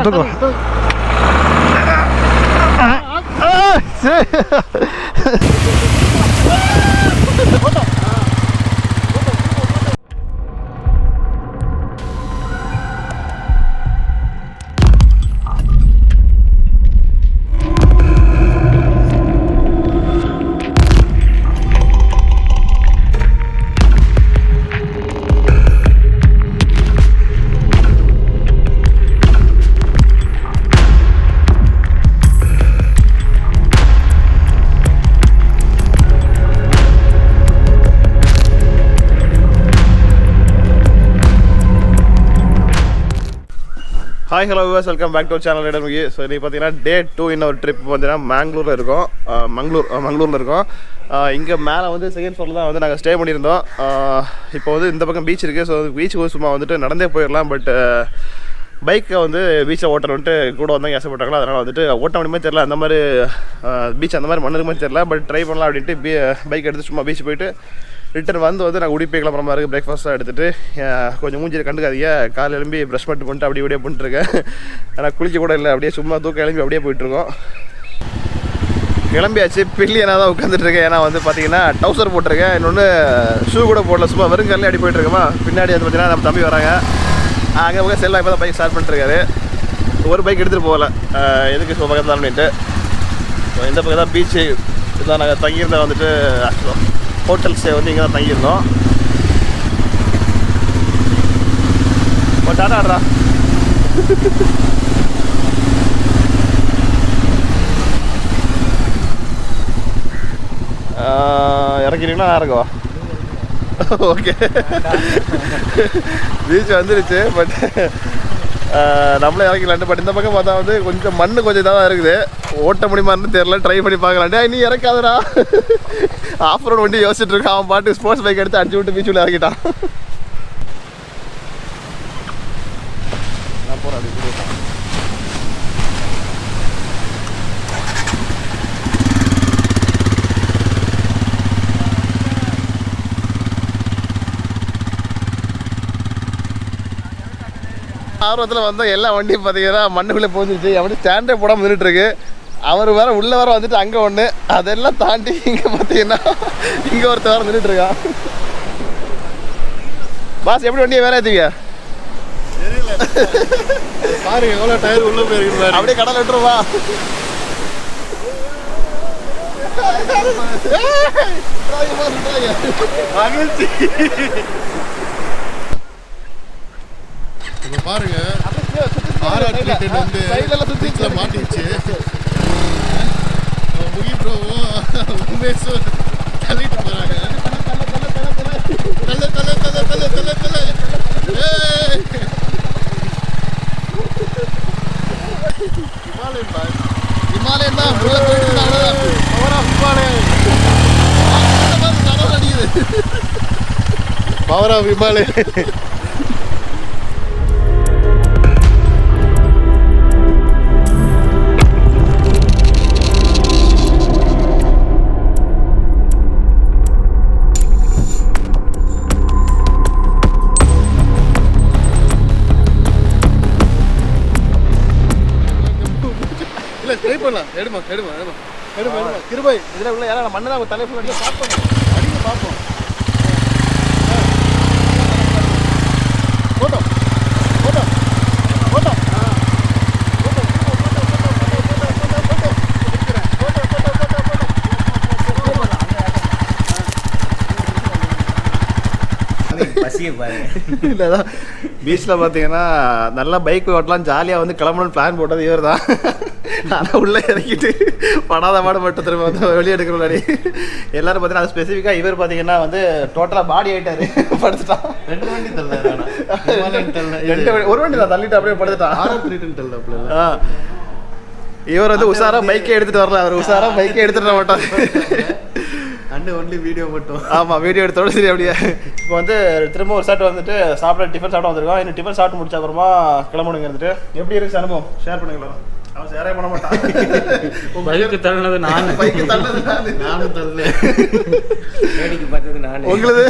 தூக்கு. Hi hello viewers, welcome back to channel Mugi. So இன்றைக்கி பார்த்தீங்கன்னா டே 2 இன்னொரு ட்ரிப் பார்த்தீங்கன்னா மங்களூரில் இருக்கோம். மங்களூரில் இருக்கோம். இங்கே மேலே வந்து செகண்ட் ஃப்ளோரில் தான் வந்து நாங்கள் ஸ்டே பண்ணியிருந்தோம். இப்போ வந்து இந்த பக்கம் பீச் இருக்குது. ஸோ பீச்சுக்கு சும்மா வந்துட்டு நடந்தே போயிடலாம். பட் பைக்கை வந்து பீச்சை ஓட்டணுன்ட்டு கூட வந்தாங்க ஆசைப்பட்டாங்களோ, அதனால் வந்துட்டு ஓட்ட முடியுமே தெரில. அந்த மாதிரி பீச் அந்த மாதிரி மண்ணு இருக்குமே தெரில. பட் ட்ரை பண்ணலாம் அப்படின்ட்டு பைக் எடுத்து சும்மா பீச் போயிட்டு ரிட்டர்ன் வந்து நாங்கள் உடுப்பி கிளம்புற மாதிரி இருக்குது. பிரேக்ஃபாஸ்ட்டாக எடுத்துகிட்டு கொஞ்சம் மூஞ்சியில் கண்டுக்காதீங்க. காலை எழும்பி ப்ரஷ் பண்ணிட்டு அப்படியே இப்படியே பண்ணிட்டுருக்கேன். ஆனால் குளிக்க கூட இல்லை, அப்படியே சும்மா தூக்கம் எழும்பி அப்படியே போயிட்டுருக்கோம். கிளம்பியாச்சு. பில்லியனாக தான் உட்காந்துட்ருக்கேன். ஏன்னா வந்து பார்த்தீங்கன்னா டவுசர் போட்டிருக்கேன், இன்னொன்று ஷூ கூட போடல, சும்மா வெறுங்காலே அடி போயிட்டுருக்கோமா. பின்னாடி வந்து பார்த்தீங்கன்னா நம்ம தம்பி வராங்க. அங்கே போக செல்வா இப்போ தான் பைக் ஸ்டார்ட் பண்ணிட்டுருக்காரு. ஒரு பைக் எடுத்துகிட்டு போகல, எதுக்கு இப்போ பக்கத்தில் தான் அப்படின்ட்டு. ஸோ இந்த பக்கம் தான் பீச்சு இதுதான் நாங்கள் தங்கியிருந்தேன். வந்துட்டு ஹோட்டல் ஸ்டே வந்து இங்கே தான் தங்கியிருந்தோம். டாடா ஆடுறா. இறக்கிறீங்களா? நான் இறக்குவா. ஓகே, பீச் வந்துருச்சு. பட் நம்மளே இறக்கலான்ட்டு. பட் இந்த பக்கம் பார்த்தா வந்து கொஞ்சம் மண்ணு கொஞ்சம் இதாக தான் இருக்குது. ஓட்ட முடியுமான்னு தெரியல, ட்ரை பண்ணி பார்க்கலான்ட்டு. நீ இறக்காதடா. ஆஃப் ரோட் வண்டி யோசிச்சுட்டு இருக்கான். அவன் பாட்டு ஸ்போர்ட்ஸ் பைக் எடுத்து அடிச்சு விட்டு பீச்சுள்ள இறக்கிட்டான். நான் போகிறேன் அப்படி சொல்லிட்டான். ஆர்வத்தில் வந்தால் எல்லா வண்டியும் பார்த்தீங்கன்னா மண்ணுக்குள்ளே போந்துருச்சு. அவனு ஸ்டாண்டே போடாமல் நின்றுட்டுருக்கு. அவர் வேறு உள்ளே வேறு வந்துட்டு அங்கே ஒன்று, அதெல்லாம் தாண்டி இங்கே பார்த்தீங்கன்னா இங்கே ஒருத்தர் வேறு நின்றுட்டுருக்கான். பாஸ் எப்படி வண்டியை வேற ஏற்றுவியா? பாருங்க எவ்வளோ டயர் உள்ளே போயிருக்கு. அப்படியே கடலை விட்டுருவா. மகிழ்ச்சி. இப்போ பாருங்க, வந்து மாட்டிடுச்சு. முகி ப்ரோவும் உமேஷும் தள்ளிட்டு போறாங்க. தள்ள தள்ள தள்ள தள்ள தள்ள தள்ள. ஹிமாலயன் தான் உள்ள போயிட்டு அடிக்குது. Power of Himalayan. எடுமா எடுமா எடுமா எடுமா எடுமா கிருபாய் இதில் உள்ள யாரும் மண்ணு தான் தலைப்பு அடிக்க பார்ப்போம். அடிக்க பார்ப்போம். போட்டோம் போட்டோம் போட்டோம் இல்லைதான் பீச்சில் பார்த்தீங்கன்னா நல்லா பைக் ஓட்டலாம், ஜாலியாக வந்து கிளம்பணும்னு பிளான் போட்டது இவர் தான். ஆனால் உள்ளே இறக்கிட்டு படாத பாடு மட்டும் திரும்ப வந்து வெளியே எடுக்கிற முன்னாடி எல்லோரும் பார்த்தீங்கன்னா அது ஸ்பெசிஃபிக்காக இவர் பார்த்தீங்கன்னா வந்து டோட்டலாக பாடி ஆகிட்டாரு, படுத்துட்டான். ரெண்டு வண்டி ஒரு வண்டி தான் தள்ளிட்டு அப்படியே படுத்துட்டான். இவர் வந்து உஷாரா பைக்கே எடுத்துகிட்டு வரல. அவர் உஷாரா பைக்கே எடுத்துகிட்டு வர மாட்டார். அண்டு ஒன்லி வீடியோ மட்டும். ஆமாம், வீடியோ எடுத்தோட சரி. அப்படியே இப்போ வந்து திரும்ப ஒரு ஷாட் வந்துட்டு சாப்பிட டிஃபன் சாப்பிட வந்திருக்கோம். இன்னும் டிஃபன் சாப்பிட்டு முடிச்ச அப்புறமா கிளம்பணுங்க. வந்துட்டு எப்படி இருக்கு அனுபவம் ஷேர் பண்ணிக்கலாம். அவன் சேரே பண்ண மாட்டான். பைக்கு தள்ளினது நான், பைக்கு தள்ளது நானும் தள்ளல, வேடிக்கை பார்த்தது நான். உங்களுக்கு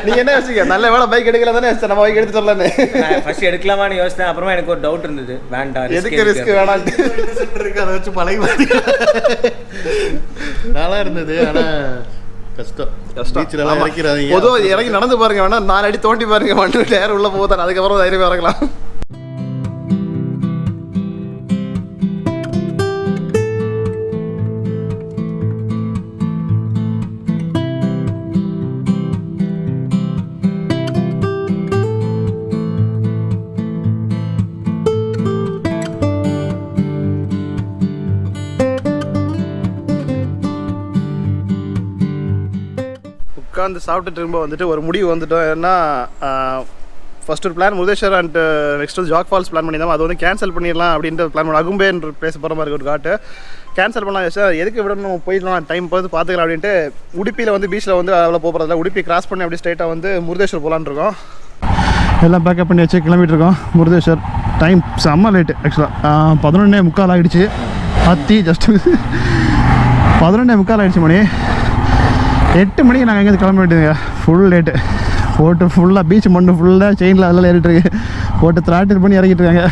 நீங்க என்ன யோசிக்க? நல்ல வேலை பைக் எடுக்கல தானே, நம்ம பைக் எடுத்து வரலான்னு. நான் ஃபர்ஸ்ட் எடுக்கலாமான்னு யோசித்தேன். அப்புறமா எனக்கு ஒரு டவுட் இருந்தது, வேண்டாம் எதுக்கு ரிஸ்க் வேணான்ட்டு இருக்கு, அதை வச்சு பழகி நல்லா இருந்தது. ஆனால் பொதுவாக இறங்கி நடந்து பாருங்க, வேணா 4 அடி தோண்டி பாருங்க, வண்டி டயர் உள்ள போதான், அதுக்கப்புறம் தைரியமாக இறங்கலாம். உட்காந்து சாப்பிட்டு திரும்ப வந்துட்டு ஒரு முடிவு வந்துட்டோம். ஏன்னா ஃபர்ஸ்ட் ஒரு பிளான் முருதேஸ்வர் அண்ட் நெக்ஸ்ட் வந்து ஜாக் ஃபால்ஸ் பிளான் பண்ணியிருந்தோம். அது வந்து கேன்சல் பண்ணிடலாம் அப்படின்ற பிளான் பண்ண அகும்பே என்று பேச போகிற மாதிரி ஒரு காட்டு கேன்சல் பண்ணலாம் சார். எதுக்கு விடணும், நம்ம போயிடலாம், டைம் பார்த்து பார்த்துக்கலாம் அப்படின்ட்டு உடுப்பியில் வந்து பீச்சில் வந்து அவ்வளோ போகிறதில்ல, உடுப்பி கிராஸ் பண்ணி அப்படி ஸ்ட்ரைட்டாக வந்து முருதேஸ்வர் போகலான்னு இருக்கோம். எல்லாம் பேக்கப் பண்ணி வச்சு கிளம்பிட்டு இருக்கோம் முருதேஸ்வர். டைம் செம்ம லேட்டு ஆக்சுவலாக 11:45 ஆகிடுச்சு. அத்தி ஜஸ்ட் 11:45 ஆகிடுச்சு மணி. 8 மணிக்கு நாங்கள் எங்கேருந்து கிளம்ப வேண்டியதுங்க. ஃபுல் லேட்டு போட்டு ஃபுல்லாக பீச் மண்ணு ஃபுல்லாக செயினில் அதெல்லாம் ஏறிட்டுருக்கு, போட்டு த்ராட்டில் பண்ணி இறக்கிட்டு இருக்காங்க.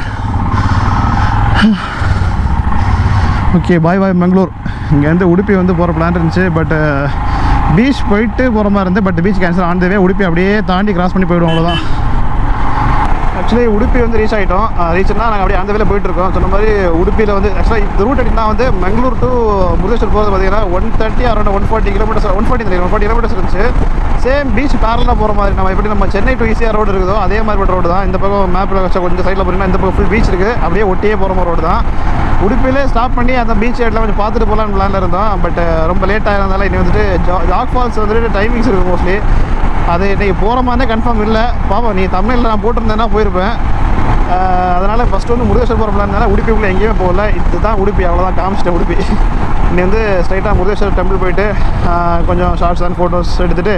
ஓகே, பாய் பாய் மங்களூர். இங்கேருந்து உடுப்பி வந்து போகிற பிளான் இருந்துச்சு, பட் பீச் போயிட்டு போகிற மாதிரி இருந்து, பட் பீச் கேன்சல் ஆனதவே. உடுப்பி அப்படியே தாண்டி கிராஸ் பண்ணி போயிடுவோம், அவ்வளோதான். ஆக்சுவலி உடுப்பி வந்து ரீச் ஆகிட்டோம். ரீச்னா நாங்கள் அப்படியே அந்த வேலை போயிட்டுருக்கோம். சொன்ன மாதிரி உடுப்பியில் வந்து ஆக்சுவலாக இந்த ரூட் எடுத்தினா வந்து மங்களூர் டு முருதேஸ்வர் போகிறது பார்த்தீங்கன்னா 130 அரௌண்ட் 140 கிலோமீட்டர்ஸ் 140 கிலோமீட்டர்ஸ் இருந்துச்சு. சேம் பீச் பேரலாக போகிற மாதிரி, நம்ம எப்படி நம்ம சென்னை டு ஈசிஆர் ரோடு இருக்குதோ அதே மாதிரி ரோடு தான். இந்த பக்கம் மேப்பில் வச்சா கொஞ்சம் சைடில் போகிறீங்கன்னா இந்த பக்கம் ஃபுல் பீச் இருக்குது, அப்படியே ஒட்டியே போகிற மாதிரி ரோடு தான். உடுப்பிலே ஸ்டாப் பண்ணி அந்த பீச் இடத்துல கொஞ்சம் பார்த்துட்டு போகலான்னு பிளானில் இருந்தோம். பட் ரொம்ப லேட் ஆகிறதுனால இனி வந்துட்டு ஜாக் ஃபால்ஸ் வந்துட்டு டைமிங்ஸ் இருக்குது மோஸ்ட்லி. அது இன்றைக்கி போகிற மாதிரி கன்ஃபார்ம் இல்லை. பாப்பா நீ தமிழில் நான் போட்டிருந்தேன்னா போயிருப்பேன். அதனால் ஃபஸ்ட்டு வந்து முருதேஸ்வர் போகிற பிளான் இருந்தால் உடுப்பிக்குள்ளே எங்கேயுமே போகல. இதுதான் உடுப்பி, அவ்வளோதான் காமிச்சிட்டேன் உடுப்பி. இன்னி வந்து ஸ்ட்ரைட்டாக முருதேஸ்வர் டெம்பிள் போயிட்டு கொஞ்சம் ஷார்ட்ஸ் அண்ட் ஃபோட்டோஸ் எடுத்துகிட்டு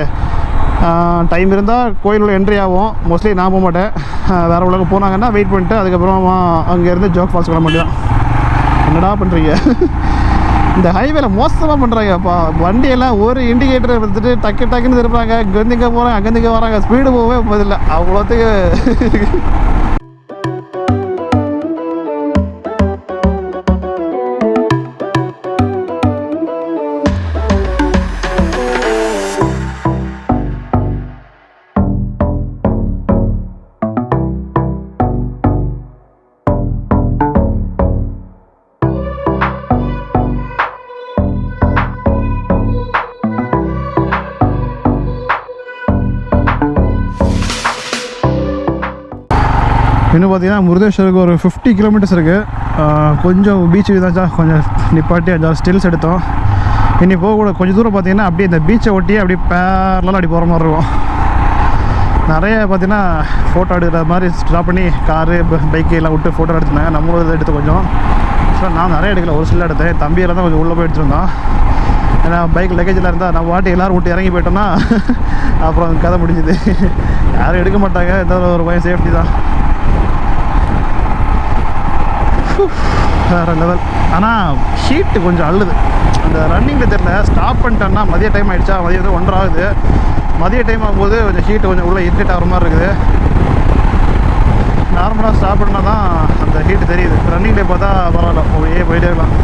டைம் இருந்தால் கோயிலுள்ள என்ட்ரி ஆகும். மோஸ்ட்லி நான் போக மாட்டேன். வேறு உலகம் போனாங்கன்னா வெயிட் பண்ணிட்டு அதுக்கப்புறமா அங்கேருந்து ஜோக் ஃபால்ஸ் கிளம்ப மாட்டேன். என்னடா பண்ணுறீங்க? இந்த ஹைவேல மோசமாக பண்ணுறாங்கப்பா. வண்டியெல்லாம் ஒரு இண்டிகேட்டர் எடுத்துட்டு டக்கு டக்குன்னு திருப்பாங்க. இங்கேருந்துங்க போகிறாங்க, அங்கேருந்துங்க வராங்க, ஸ்பீடு போகவே போதில்லை அவ்வளோத்துக்கு. இன்னும் பார்த்தீங்கன்னா முருதேஸ்வருக்கு ஒரு 50 கிலோமீட்டர்ஸ் இருக்குது. கொஞ்சம் பீச்சு இதாச்சா கொஞ்சம் நிப்பாட்டி அஞ்சாறு ஸ்டில்ஸ் எடுத்தோம். இனி போகக்கூட கொஞ்சம் தூரம் பார்த்தீங்கன்னா அப்படியே இந்த பீச்சை ஒட்டி அப்படியே பேரலாம் அப்படி போகிற மாதிரி இருக்கும். நிறைய பார்த்தீங்கன்னா ஃபோட்டோ எடுக்கிற மாதிரி ஸ்டாப் பண்ணி காரு பைக்கு எல்லாம் விட்டு ஃபோட்டோ எடுத்துனாங்க. நம்மளும் இதை எடுத்து கொஞ்சம் நான் நிறைய எடுக்கல, ஒரு சில எடுத்தேன். தம்பியெல்லாம் தான் கொஞ்சம் உள்ளே போய் எடுத்துருந்தோம். ஏன்னா பைக் லக்கேஜில் இருந்தால் நம்ம வாட்டி எல்லோரும் விட்டு இறங்கி போயிட்டோம்னா அப்புறம் கதை முடிஞ்சுது. யாரும் எடுக்க மாட்டாங்க, எந்த ஒரு பயம் சேஃப்டி தான். வேறு லெவல். ஆனால் ஹீட்டு கொஞ்சம் அள்ளுது. அந்த ரன்னிங்கில் தெரியல, ஸ்டாப் பண்ணிட்டோன்னா மதிய டைம் ஆகிடுச்சா, மதியம் 1:30 ஆகுது. மதிய டைம் ஆகும்போது கொஞ்சம் ஹீட்டு கொஞ்சம் உள்ளே இரிட்டேட் ஆகிற மாதிரி இருக்குது. நார்மலாக ஸ்டாப் பண்ணால் தான் அந்த ஹீட்டு தெரியுது. ரன்னிங்லேயே பார்த்தா பரவாயில்ல, அப்படியே போயிட்டே இருக்கலாம்.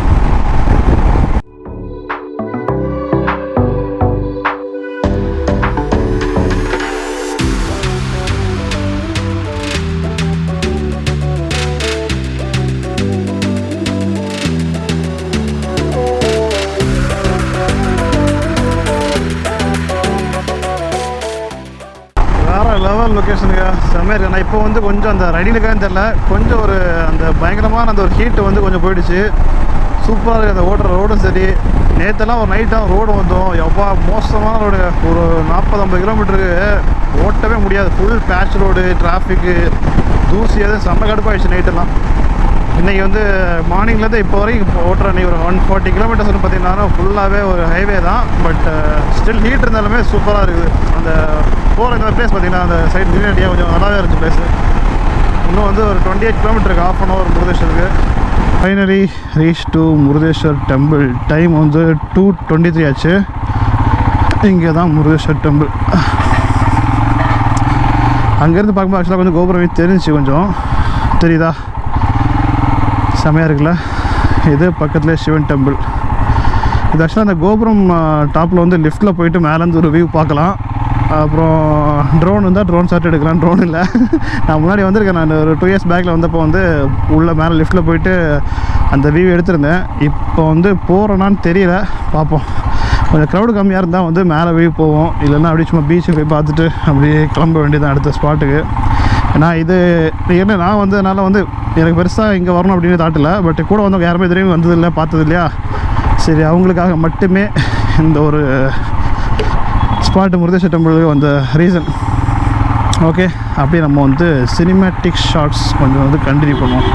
லொக்கேஷனுக்கு செம்மையாக இருக்குது. நான் இப்போ வந்து கொஞ்சம் அந்த ரைடிங்லுக்கான்னு தெரில, கொஞ்சம் ஒரு அந்த பயங்கரமான அந்த ஒரு ஹீட்டு வந்து கொஞ்சம் போயிடுச்சு. சூப்பராக இருக்குது அந்த ஓட்டுற ரோடும் சரி. நேற்றெல்லாம் ஒரு நைட்டாக ரோடு வந்தோம், எவ்வளோ மோசமான ரோடு. ஒரு 40-50 கிலோமீட்டருக்கு ஓட்டவே முடியாது. ஃபுல் பேட்ச் ரோடு, டிராஃபிக்கு, தூசி எதுவும் செம்ம கடுப்பாகிடுச்சு நைட்டெல்லாம். இன்றைக்கி வந்து மார்னிங்லேருந்து இப்போ வரைக்கும் ஓட்டுற அன்றைக்கி ஒரு 140 கிலோமீட்டர்ஸ்னு பார்த்தீங்கன்னா ஃபுல்லாகவே ஒரு ஹைவே தான். பட் ஸ்டில் ஹீட் இருந்தாலுமே சூப்பராக இருக்குது. அந்த போகிற இந்த பிளேஸ் பார்த்திங்கன்னா அந்த சைடு கிரீனடியாக கொஞ்சம் நல்லாவே இருந்துச்சு பிளேஸு. இன்னும் வந்து ஒரு 28 கிலோமீட்டருக்கு, ½ hour முருதேஸ்வருக்கு. Finally reach to Murudeshwar temple. Time வந்து 2:23 ஆச்சு. இங்கே தான் முருதேஸ்வர் டெம்பிள். அங்கேருந்து பார்க்கும்போது ஆக்சுவலாக கொஞ்சம் கோபுரம் தெரிஞ்சு கொஞ்சம் தெரியுதா, செமையாக இருக்குல்ல. இது பக்கத்தில் சிவன் டெம்பிள். இது ஆக்சுவலாக அந்த கோபுரம் டாப்பில் வந்து லிஃப்ட்டில் போயிட்டு மேலேருந்து ஒரு வியூ பார்க்கலாம். அப்புறம் ட்ரோன் இருந்தால் ட்ரோன் ஷாட் எடுக்கலாம். ட்ரோன் இல்லை, நான் முன்னாடி வந்திருக்கேன். நான் ஒரு 2 இயர்ஸ் பேக்கில் வந்தப்போ வந்து உள்ளே மேலே லிஃப்ட்டில் போயிட்டு அந்த வியூ எடுத்திருந்தேன். இப்போ வந்து போகிறோன்னான்னு தெரியல, பார்ப்போம். கொஞ்சம் க்ரௌடு கம்மியாக இருந்தால் வந்து மேலே வியூ போவோம், இல்லைன்னா அப்படியே சும்மா பீச்சுக்கு போய் பார்த்துட்டு அப்படியே கிளம்ப வேண்டியதான் அடுத்த ஸ்பாட்டுக்கு. ஏன்னா இது என்ன நான் வந்து அதனால் வந்து எனக்கு பெருசாக இங்கே வரணும் அப்படின்னு தாட் இல்லை. பட் கூட வந்தவங்க யாருமே தெரியும் வந்ததில்லை, பார்த்தது இல்லையா. சரி, அவங்களுக்காக மட்டுமே இந்த ஒரு ஸ்பாட்டு முருதேஸ்வர் டெம்பிளுக்கு வந்த ரீசன். ஓகே, அப்படியே நம்ம வந்து சினிமேட்டிக் ஷார்ட்ஸ் கொஞ்சம் வந்து கண்டினியூ பண்ணுவோம்.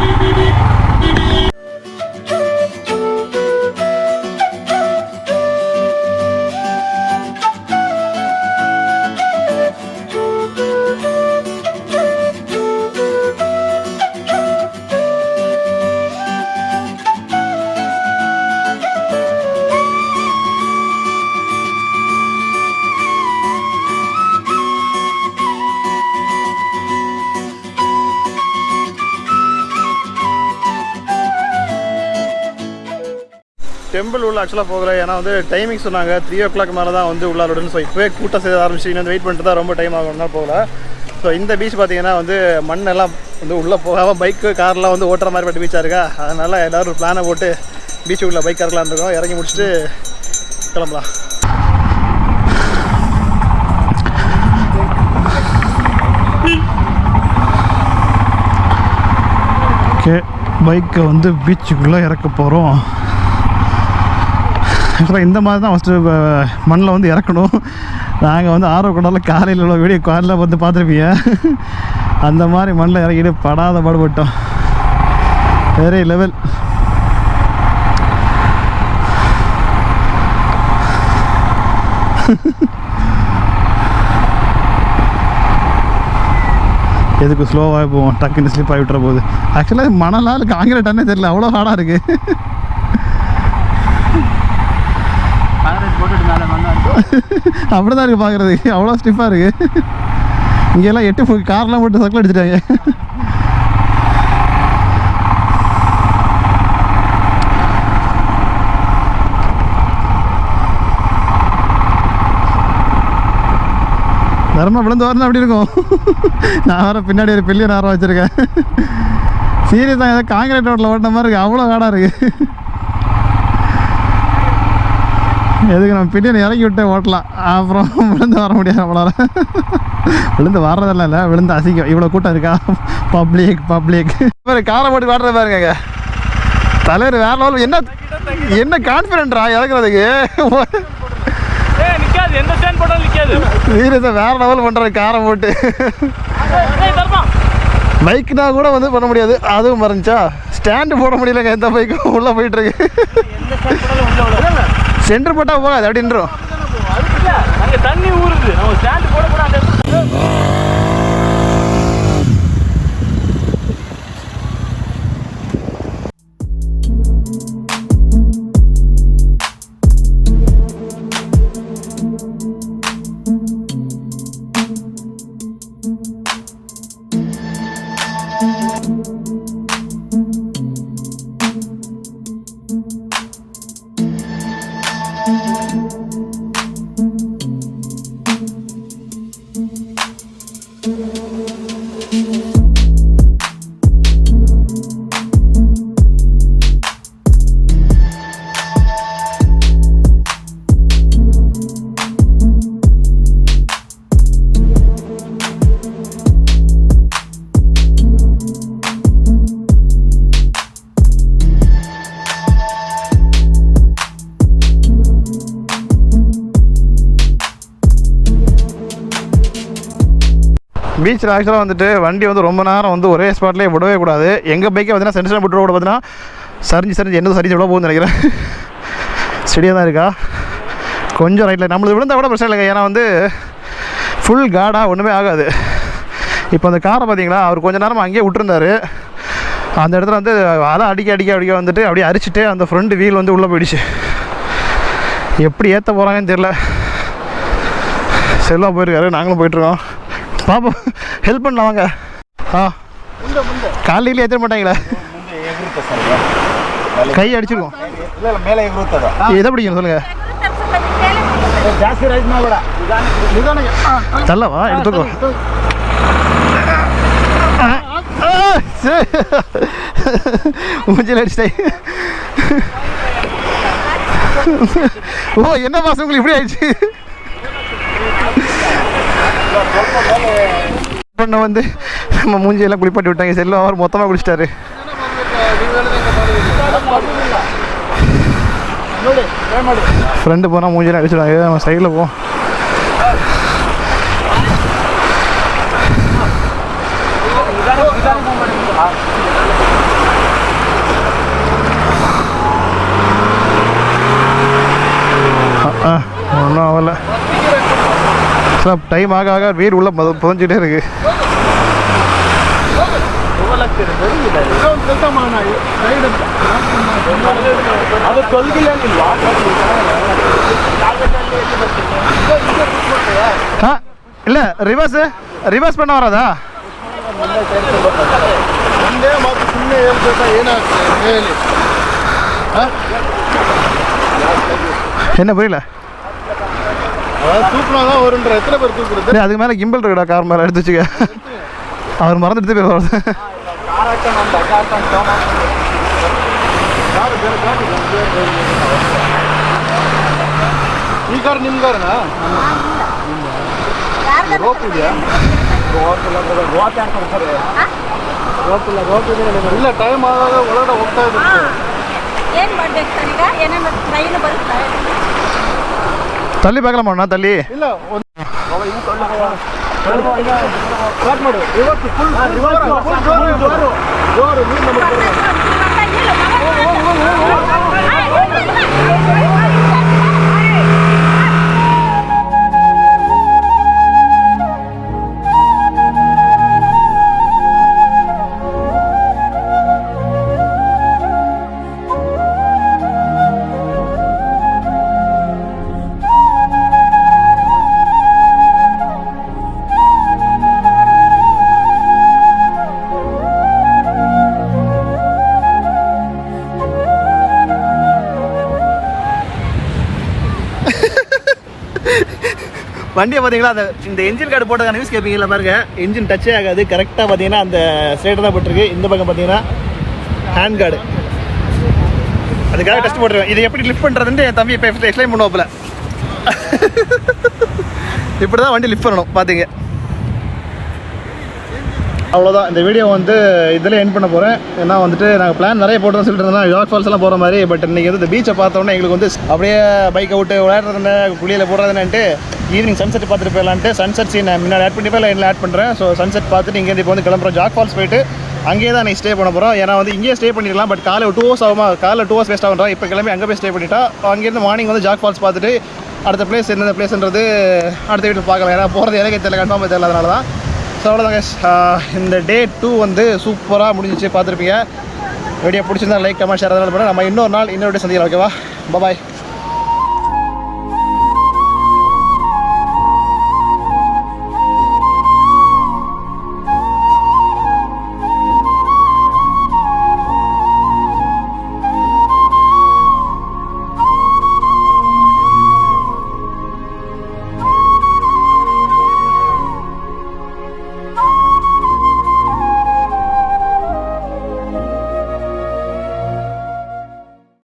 டெம்பிள் உள்ள ஆக்சுவலாக போகல, ஏன்னா வந்து டைமிங் சொன்னாங்க 3 o'clock மேலே தான் வந்து உள்ளார விடுன்னு. ஸோ இப்போவே கூட்டம் செய்ய ஆரம்பிச்சு வந்து வெயிட் பண்ணிட்டு தான் ரொம்ப டைம் ஆகும்னா போகல. ஸோ இந்த பீச் பார்த்தீங்கன்னா வந்து மண்ணெல்லாம் வந்து உள்ளே போகாமல் பைக்கு கார்லாம் வந்து ஓட்டுற மாதிரி பட்டு பீச்சாக இருக்கா. அதனால் எல்லோரும் ஒரு பிளானை போட்டு பீச்சுக்குள்ளே பைக் இறக்கலான்னு இருக்கோம். இறங்கி முடிச்சுட்டு கிளம்பலாம். ஓகே, பைக்கை வந்து பீச்சுக்குள்ளே இறக்க போகிறோம். ஆக்சுவலாக இந்த மாதிரி தான் ஃபஸ்ட்டு மண்ணில் வந்து இறக்கணும். நாங்கள் வந்து ஆர்வக்கொண்டாவில் காலையில் உள்ள வீடியோ காரில் வந்து பார்த்துருப்பீங்க. அந்த மாதிரி மண்ணில் இறக்கிட்டு படாத பாடுபட்டோம். வேறே லெவல். எதுக்கு ஸ்லோவாக போவோம், டக்குன்னு ஸ்லிப் ஆகி விட்டுற போகுது. ஆக்சுவலாக மணலாக இருக்குது, காங்கிரீட்டானே தெரியல, அவ்வளோ ஹார்டாக இருக்குது. அப்படிதான் இருக்குது பார்க்குறதுக்கு, அவ்வளோ ஸ்டிஃபாக இருக்குது. இங்கெல்லாம் 8 கார்லாம் போட்டு சர்க்கிள் அடிச்சிட்டாங்க. தர்மா விழுந்து வரணும் அப்படி இருக்கும். நான் வர பின்னாடி ஒரு பெரிய நேரம் வச்சுருக்கேன். சீரியஸாக ஏதாவது காங்கிரீட் ரோட்டில் ஓட்டின மாதிரி இருக்குது, அவ்வளோ காடாக இருக்குது. எதுக்கு நம்ம பின்னாடி இறக்கி விட்டு ஓட்டலாம், அப்புறம் விழுந்து வர முடியாது நம்மளால. விழுந்து வர்றதெல்லாம் இல்லை, விழுந்து அசிக்கும். இவ்வளோ கூட்டம் இருக்கா, பப்ளிக் காரை போட்டு வாடுற பாருங்க. தலைவர் வேற லெவல். என்ன கான்ஃபிடென்ட்ரா இறக்குறதுக்கு. சீரியஸாக வேற லெவல் பண்ணுறாரு காரை போட்டு. பைக்குனா கூட வந்து பண்ண முடியாது, அதுவும் மறைஞ்சா ஸ்டாண்டு போட முடியலங்க. எந்த பைக்கும் உள்ளே போயிட்டுருக்கு. சென்டர் போட்டால் போகாது அப்படின்றோம். தண்ணி ஊறுது, நம்ம ஸ்டாண்ட் போடக்கூடாது. பீச்சில் ஆக்சுவலாக வந்துட்டு வண்டி வந்து ரொம்ப நேரம் வந்து ஒரே ஸ்பாட்லேயே விடவே கூடாது. எங்கள் பைக்கை பார்த்தீங்கன்னா சென்டரில் விட்டு கூட பார்த்தீங்கன்னா சரிஞ்சு என்ன சரிஞ்சு விட போகுதுன்னு நினைக்கிறேன். ஸ்டெடியாக தான் இருக்கா. கொஞ்சம் ரைட்டில் நம்மளுக்கு விழுந்தால் கூட பிரச்சனை இல்லைங்க, ஏன்னா வந்து ஃபுல் கார்டாக ஒன்றுமே ஆகாது. இப்போ அந்த காரை பார்த்தீங்களா, அவர் கொஞ்சம் நேரமாக அங்கேயே விட்டுருந்தாரு. அந்த இடத்துல வந்து அதான் அடிக்க வந்துட்டு அப்படியே அரிச்சிட்டு அந்த ஃப்ரண்ட் வீல் வந்து உள்ளே போயிடுச்சு. எப்படி ஏற்ற போகிறாங்கன்னு தெரில. செல்வா போயிருக்காரு, நாங்களும் போயிட்டுருக்கோம். பாப்போம், ஹெல்ப் பண்ணலாம் வாங்க. காலையில் ஏற்ற மாட்டாங்களே, கை அடிச்சிருக்கோம். எதை பிடிக்கணும் சொல்லுங்க. தள்ளவா எடுத்துக்கோ. மூஞ்சில் அடிச்சிட்டே. ஓ என்ன மாசம் உங்களுக்கு இப்படி ஆயிடுச்சு. பண்ண வந்து நம்ம மூஞ்சியெல்லாம் குளிப்பாட்டி விட்டாங்க. செல்லும் அவர் மொத்தமாக குளிச்சிட்டாரு. ஃப்ரெண்டு போனால் மூஞ்சியெல்லாம் அடிச்சிடுவாங்க. நம்ம சைடில் போ. ஒன்றும் ஆகல சார். டைம் ஆக வீடு உள்ள புதஞ்சிட்டே இருக்கு. ಇಲ್ಲ ರಿವರ್ಸ್ பண்ண வராதா? என்ன புரியல? தூக்கினாதான் வருன்ற. எத்தனை பேர் தூக்குறது? அதுக்கு மேலே கிம்பல் இருக்குடா, கார் மேலே எடுத்து வச்சுக்க. அவர் மறந்துட்டு போய் வருது. ಈ ಕಾರ್ ನಿಮ್ಮ ಕಾರಣ? ರೋಪ್ ಇದೆಯಾ? ಇಲ್ಲ, ಟೈಮ್ ಆದಾಗ ಒಳಗಡೆ ಹೋಗ್ತಾ ಇರುತ್ತೆ. ಏನು ಮಾಡ್ಬೇಕು ಸರ್ ಈಗ? ಏನೇನು ಟ್ರೈನ್ ಬರುತ್ತೆ? ತಲ್ಲಿ ಬೇಕಲ್ಲ ನಾ ತಲ್ಲಿ ಇಲ್ಲ. வண்டியை பார்த்தீங்களா, அந்த இந்த என்ஜின் கார்டு போட்டதுக்கான யூஸ் கேட்பீங்களா பாருங்க. என்ஜின் டச்சே ஆகாது. கரெக்டாக பார்த்தீங்கன்னா அந்த ஸ்ட்ரெயிட்டாக தான் போட்டிருக்கு. இந்த பக்கம் பார்த்தீங்கன்னா ஹேண்ட் கார்டு. அதுக்காக டெஸ்ட் போட்டுருவேன். இதை எப்படி லிஃப்ட் பண்ணுறதுன்னு என் தம்பி இப்போ எக்ஸ்பிளைன் பண்ணுவோம்ல. இப்படி தான் வண்டி லிஃப்ட் பண்ணணும் பார்த்தீங்க. அவ்வளோதான். இந்த வீடியோ வந்து இதில் எண்ட் பண்ண போகிறேன். ஏன்னா வந்துட்டு நாங்கள் பிளான் நிறைய போட்டு சொல்லிட்டு இருந்தோம், யோக் ஃபால்ஸ் எல்லாம் போகிற மாதிரி. பட் இன்றைக்கி வந்து இந்த பீச்சை பார்த்தோன்னே எங்களுக்கு வந்து அப்படியே பைக்கை விட்டு விளையாடுறதுன்னு குளியில் போடுறதுன்னுட்டு ஈவினிங் சன்செட் பார்த்துட்டு போயிடலான்ட்டு சன்செட் சீன் முன்னாடி ஆட் பண்ணிப்பேன், இல்லை ஆட் பண்ணுறேன். ஸோ சன்செட் பார்த்துட்டு இங்கேருந்து இப்போ வந்து கிளம்புறோம். ஜாக் ஃபால்ஸ் போயிட்டு அங்கேயே தான் நீ ஸ்டே பண்ண போகிறோம். ஏன்னா வந்து இங்கேயே ஸ்டே பண்ணிடலாம். பட் காலை 2 hours ஆகுமா, காலைல 2 hours வேஸ்ட் ஆகுறா. இப்போ கிளம்பி அங்கே போய் ஸ்டே பண்ணிட்டா அங்கேருந்து மார்னிங் வந்து ஜாக் ஃபால்ஸ் பார்த்துட்டு அடுத்த பிளேஸ் எந்தெந்த பிளேஸ்ன்றது அடுத்த வீட்டில் பார்க்கலாம். ஏன்னா போகிறது எனக்கு தெரியல, கன்ஃபார்மாக தெரியல. அதனால தான். ஸோ அவ்வளோதாங்க. இந்த டே 2 வந்து சூப்பராக முடிஞ்சிச்சு. பார்த்துருப்பீங்க. வீடியோ பிடிச்சிருந்தா லைக், கமெண்ட், ஷேர் அதனால பண்ண. நம்ம இன்னொரு நாள் இன்னொரு டே சந்திக்கலாம். ஓகேவா? பாய்.